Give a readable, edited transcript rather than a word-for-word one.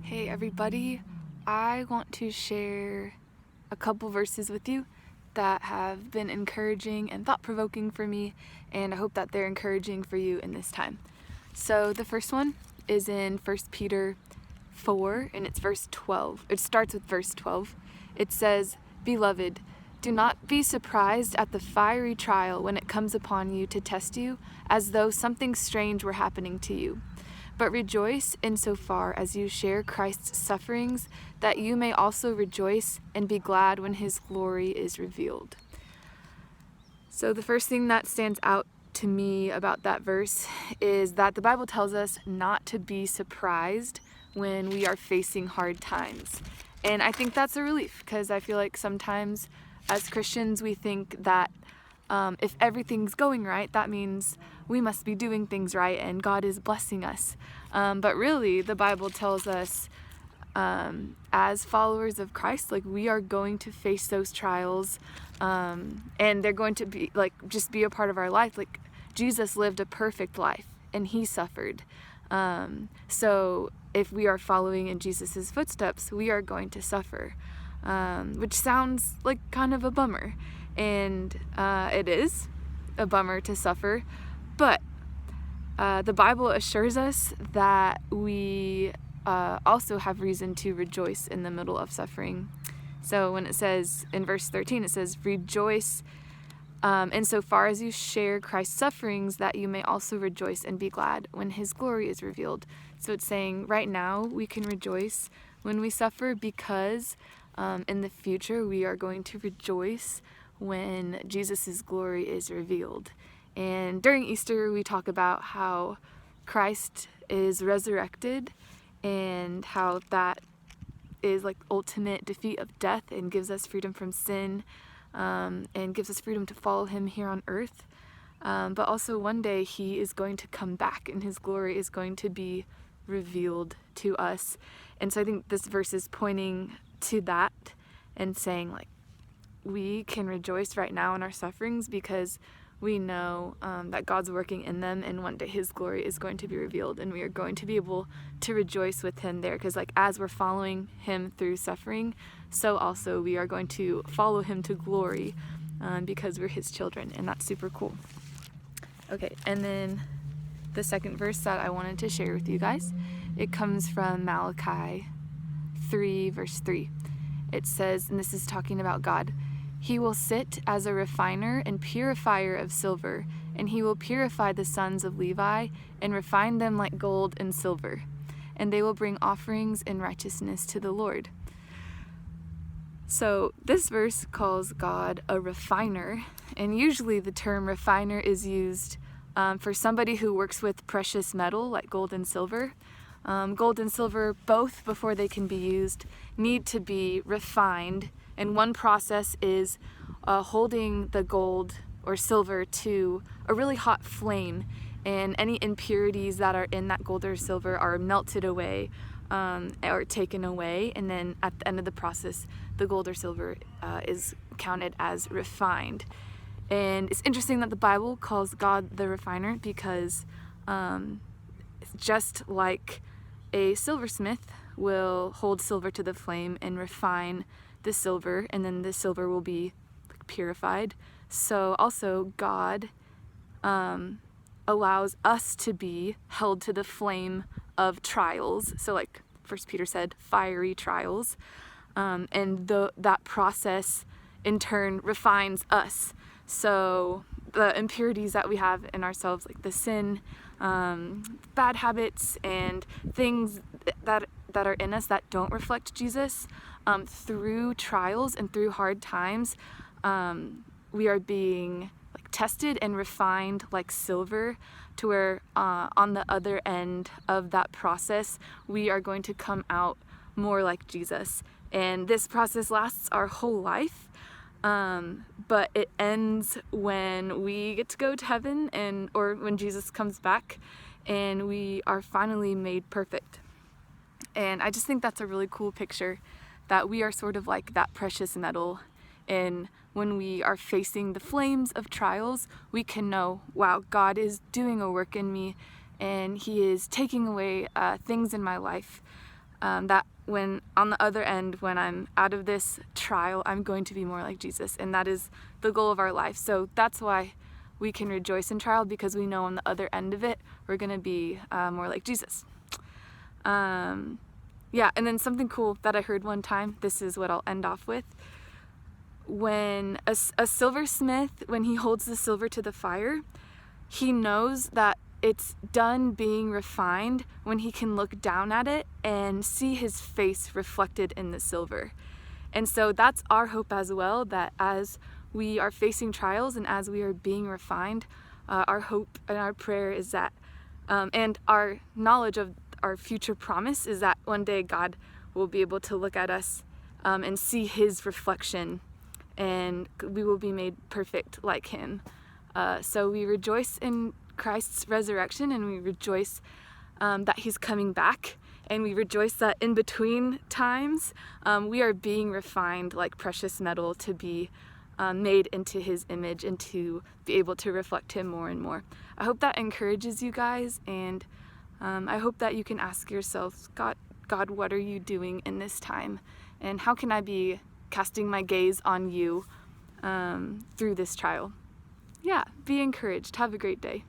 Hey everybody, I want to share a couple verses with you that have been encouraging and thought-provoking for me, and I hope that they're encouraging for you in this time. So the first one is in 1 Peter 4, and it's verse 12. It starts with verse 12. It says, "Beloved, do not be surprised at the fiery trial when it comes upon you to test you, as though something strange were happening to you. But rejoice insofar as you share Christ's sufferings, that you may also rejoice and be glad when his glory is revealed." So the first thing that stands out to me about that verse is that the Bible tells us not to be surprised when we are facing hard times. And I think that's a relief, because I feel like sometimes as Christians we think that if everything's going right, that means we must be doing things right and God is blessing us. But really, the Bible tells us as followers of Christ, like, we are going to face those trials, and they're going to be just be a part of our life. Like, Jesus lived a perfect life and he suffered. So if we are following in Jesus's footsteps, we are going to suffer, which sounds like kind of a bummer. And it is a bummer to suffer, but the Bible assures us that we also have reason to rejoice in the middle of suffering. So when it says in verse 13, it says, "Rejoice insofar as you share Christ's sufferings, that you may also rejoice and be glad when his glory is revealed." So it's saying right now we can rejoice when we suffer, because in the future we are going to rejoice when Jesus' glory is revealed. And during Easter we talk about how Christ is resurrected and how that is like ultimate defeat of death and gives us freedom from sin, and gives us freedom to follow him here on earth. But also one day he is going to come back and his glory is going to be revealed to us. And so I think this verse is pointing to that and saying, like, we can rejoice right now in our sufferings because we know that God's working in them, and one day his glory is going to be revealed and we are going to be able to rejoice with him there. Because as we're following him through suffering, so also we are going to follow him to glory, because we're his children, and that's super cool. Okay, and then the second verse that I wanted to share with you guys, it comes from Malachi 3 verse 3. It says, and this is talking about God, "He will sit as a refiner and purifier of silver, and he will purify the sons of Levi and refine them like gold and silver, and they will bring offerings in righteousness to the Lord." So this verse calls God a refiner, and usually the term refiner is used for somebody who works with precious metal like gold and silver. Gold and silver, both, before they can be used, need to be refined. And one process is holding the gold or silver to a really hot flame, and any impurities that are in that gold or silver are melted away or taken away. And then at the end of the process, the gold or silver is counted as refined. And it's interesting that the Bible calls God the refiner, because just like a silversmith will hold silver to the flame and refine the silver, and then the silver will be purified, so also God allows us to be held to the flame of trials. So like 1 Peter said, fiery trials, and that process in turn refines us. So the impurities that we have in ourselves, like the sin, bad habits, and things that are in us that don't reflect Jesus, through trials and through hard times, we are being tested and refined like silver, to where on the other end of that process we are going to come out more like Jesus. And this process lasts our whole life, but it ends when we get to go to heaven, or when Jesus comes back and we are finally made perfect. And I just think that's a really cool picture, that we are sort of like that precious metal, and when we are facing the flames of trials, we can know, wow, God is doing a work in me, and he is taking away things in my life that when on the other end, when I'm out of this trial, I'm going to be more like Jesus, and that is the goal of our life. So that's why we can rejoice in trial, because we know on the other end of it, we're going to be more like Jesus. Yeah, and then something cool that I heard one time, this is what I'll end off with. When a silversmith, when he holds the silver to the fire, he knows that it's done being refined when he can look down at it and see his face reflected in the silver. And so that's our hope as well, that as we are facing trials and as we are being refined, our hope and our prayer is that, and our knowledge of our future promise is that one day God will be able to look at us and see his reflection, and we will be made perfect like him. So we rejoice in Christ's resurrection, and we rejoice that he's coming back, and we rejoice that in between times we are being refined like precious metal to be made into his image and to be able to reflect him more and more. I hope that encourages you guys, and I hope that you can ask yourselves, God, what are you doing in this time? And how can I be casting my gaze on you through this trial? Yeah, be encouraged. Have a great day.